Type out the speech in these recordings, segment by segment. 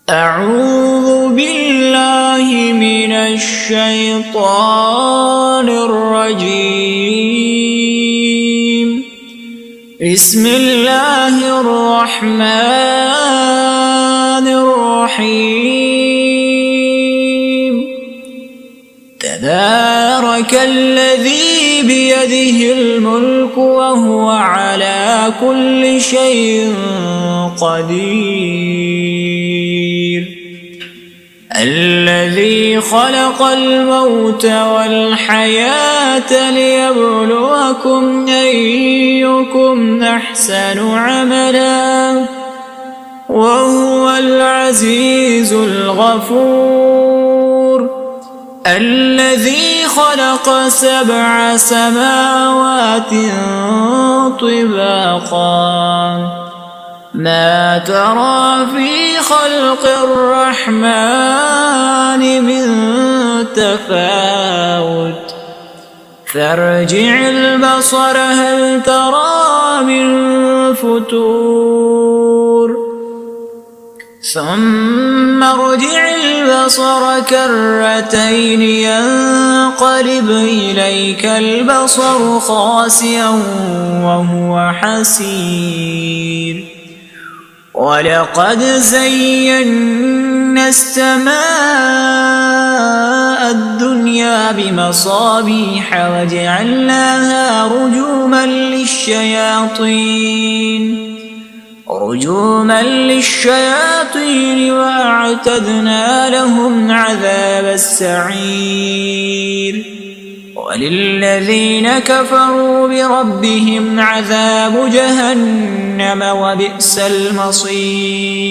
أعوذ بالله من الشيطان الرجيم. بسم الله الرحمن الرحيم. تبارك الذي بيده الملك وهو على كل شيء قدير. الذي خلق الموت والحياة ليبلوكم أيكم أحسن عملا وهو العزيز الغفور. الذي خلق 7 سماوات طباقا ما ترى في خلق الرحمن من تفاوت فارجع البصر هل ترى من فتور ثم ارجع البصر كرتين ينقلب إليك البصر خاسئا وهو حسير. ولقد زينا السماء الدنيا بمصابيح وجعلناها رجوما للشياطين وأعتدنا لهم عذاب السعير. وللذين كفروا بربهم عذاب جهنم وبئس المصير.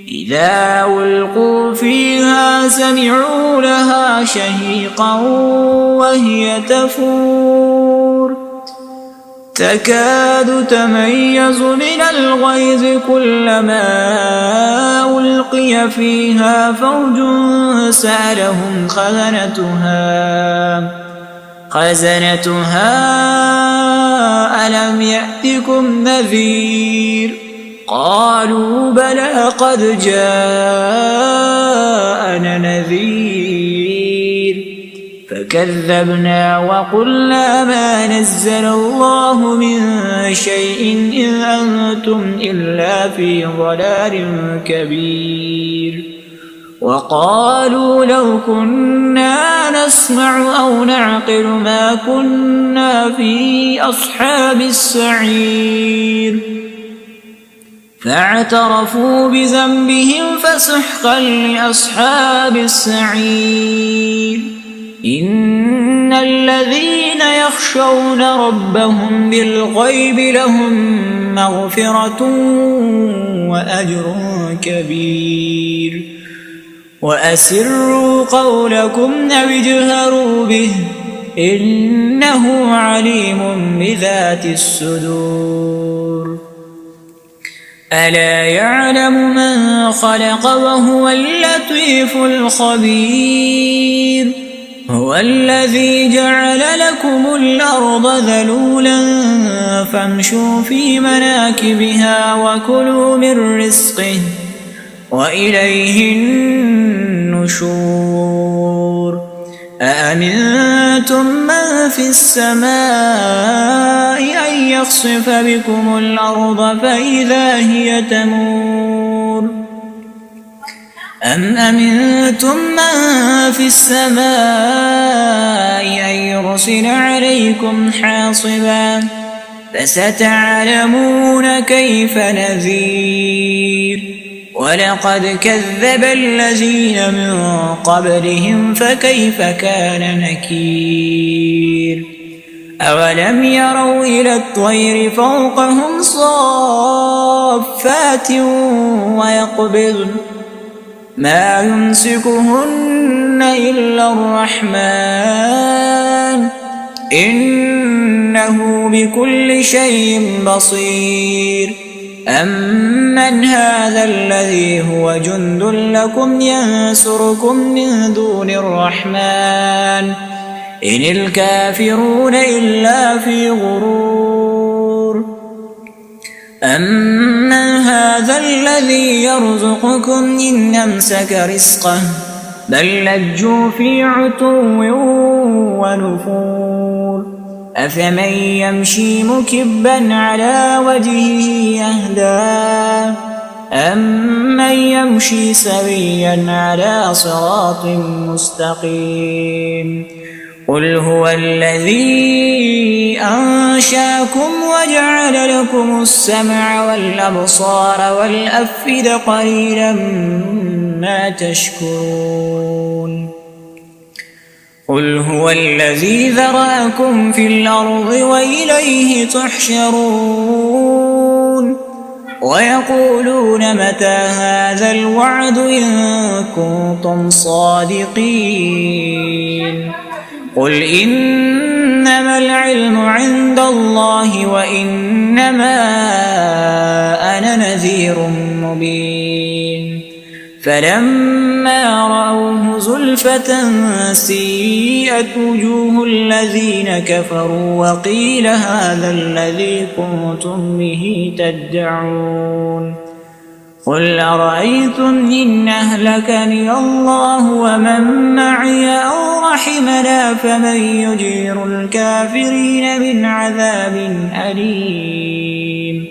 إذا ألقوا فيها سمعوا لها شهيقا وهي تفور تكاد تميز من الغيظ كلما ألقي فيها فوج سألهم خزنتها ألم يأتكم نذير قالوا بلى قد جاءنا نذير فكذبنا وقلنا ما نزل الله من شيء إن أنتم إلا في ضلال كبير. وقالوا لو كنا نسمع أو نعقل ما كنا في أصحاب السعير. فاعترفوا بذنبهم فسحقا لأصحاب السعير. إن الذين يخشون ربهم بالغيب لهم مغفرة وأجر كبير. وأسروا قولكم أو اجهروا به إنه عليم بذات الصدور. ألا يعلم من خلق وهو اللطيف الخبير. هو الذي جعل لكم الأرض ذلولا فامشوا في مناكبها وكلوا من رزقه وإليه النشور. أأمنتم من في السماء أن يخسف بكم الأرض فإذا هي تمور أم أمنتم من في السماء أن يرسل عليكم حاصبا فستعلمون كيف نذير. ولقد كذب الذين من قبلهم فكيف كان نكير. أولم يروا إلى الطير فوقهم صافات ويقبضن ما يمسكهن إلا الرحمن إنه بكل شيء بصير. أمن هذا الذي هو جند لكم ينصركم من دون الرحمن إن الكافرون إلا في غرور. أَمَّنْ هَذَا الَّذِي يَرْزُقُكُمْ إِنْ أَمْسَكَ رِزْقَهُ بَل لَّجُّوا فِي عُتُوٍّ وَنُفُورٍ أَفَمَن يَمْشِي مُكِبًّا عَلَىٰ وَجْهِهِ أَهْدَىٰ أَمَّن يَمْشِي سَوِيًّا عَلَىٰ صِرَاطٍ مُّسْتَقِيمٍ قُلْ هُوَ الَّذِي أَنشَأَكُمْ وَجَعَلَ لَكُمُ السَّمْعَ وَالْأَبْصَارَ وَالْأَفْئِدَةَ قَلِيلًا مَّا تَشْكُرُونَ قُلْ هُوَ الَّذِي ذَرَأَكُمْ فِي الْأَرْضِ وَإِلَيْهِ تُحْشَرُونَ وَيَقُولُونَ مَتَىٰ هَٰذَا الْوَعْدُ إِن كُنتُمْ صَادِقِينَ قُلْ إِنَّمَا الْعِلْمُ عِندَ اللَّهِ وَإِنَّمَا أَنَا نَذِيرٌ مُّبِينٌ فَلَمَّا رَأَوْهُ زُلْفَةً سِيئَتْ وُجُوهُ الَّذِينَ كَفَرُوا وَقِيلَ هَٰذَا الَّذِي كُنتُم بِهِ تَدَّعُونَ قُلْ أَرَأَيْتُمْ إِنْ أَهْلَكَنِيَ اللَّهُ وَمَن مَّعِيَ أَوْ رَحِمَنَا فَمَن يُجِيرُ الْكَافِرِينَ مِنْ عَذَابٍ أَلِيمٍ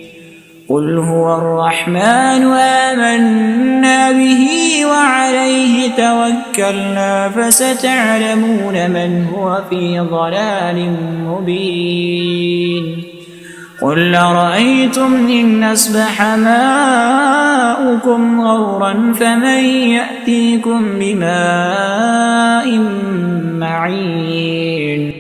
قُلْ هُوَ الرَّحْمَٰنُ آمَنَّا بِهِ وَعَلَيْهِ تَوَكَّلْنَا فَسَتَعْلَمُونَ مَنْ هُوَ فِي ضَلَالٍ مُّبِينٍ قُلْ أَرَأَيْتُمْ إِنْ أَصْبَحَ مَاؤُكُمْ غَوْرًا فَمَن يَأْتِيكُم بِمَاءٍ مَّعِينٍ